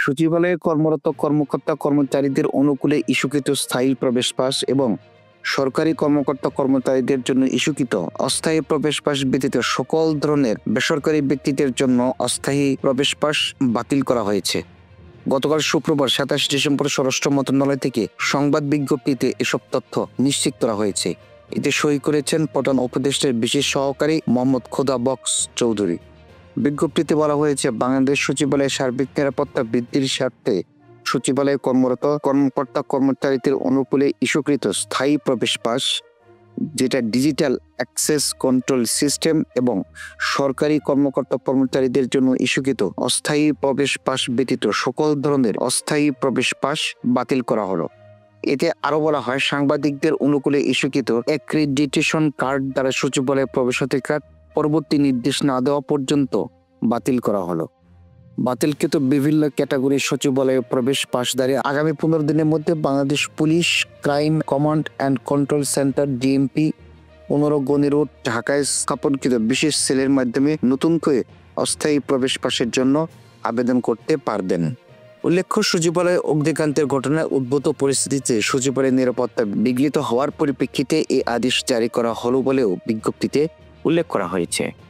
সচিবালয়ে কর্মরত কর্মকর্তা-কর্মচারীদের অনুকূলে ইস্যুকৃত স্থায়ী প্রবেশ পাস এবং সরকারি কর্মকর্তা-কর্মচারীদের জন্য ইস্যুকৃত অস্থায়ী প্রবেশ পাস ব্যতীত সকল ধরনের বেসরকারি ব্যক্তিদের জন্য অস্থায়ী প্রবেশ পাস বাতিল করা হয়েছে। গতকাল শুক্রবার ২৭ ডিসেম্বর স্বরাষ্ট্র মন্ত্রণালয় থেকে সংবাদ বিজ্ঞপ্তিতে এসব তথ্য নিশ্চিত করা হয়েছে। এতে সই করেছেন প্রধান উপদেষ্টার বিশেষ সহকারী মোহাম্মদ খোদা বক্স চৌধুরী। বিজ্ঞপ্তিতে বলা হয়েছে, বাংলাদেশ সচিবালয়ের সার্বিক নিরাপত্তা বৃদ্ধির স্বার্থে সচিবালয়ে কর্মরত কর্মকর্তা-কর্মচারীদের অনুকূলে ইস্যুকৃত স্থায়ী প্রবেশ পাস, যেটা ডিজিটাল অ্যাক্সেস কন্ট্রোল সিস্টেম, এবং সরকারি কর্মকর্তা-কর্মচারীদের জন্য ইস্যুকৃত অস্থায়ী প্রবেশ পাস ব্যতীত সকল ধরনের অস্থায়ী প্রবেশ পাস বাতিল করা হলো। এতে আরো বলা হয়, সাংবাদিকদের অনুকূলে ইস্যুকৃত অ্যাক্রিডিটেশন কার্ড দ্বারা সচিবালয়ে প্রবেশাধিকার পরবর্তী নির্দেশ না দেওয়া পর্যন্ত বাতিল করা হলো। বাতিলকৃত বিভিন্ন ক্যাটাগরির সচিবালয়ে প্রবেশ পাসধারী আগামী 15 দিনের মধ্যে Bangladesh police crime command and control centre DMP 15 Gani road ঢাকায় স্থাপনকৃত বিশেষ সেলের মাধ্যমে নতুন করে অস্থায়ী প্রবেশ পাসের জন্য আবেদন করতে পারবেন। উল্লেখ্য, সচিবালয়ে অগ্নিকান্তের ঘটনায় উদ্ভূত পরিস্থিতিতে সচিবালয়ের নিরাপত্তা বিঘ্নিত হওয়ার পরিপ্রেক্ষিতে এই আদেশ জারি করা হলো বলেও বিজ্ঞপ্তিতে উল্লেখ করা হয়েছে।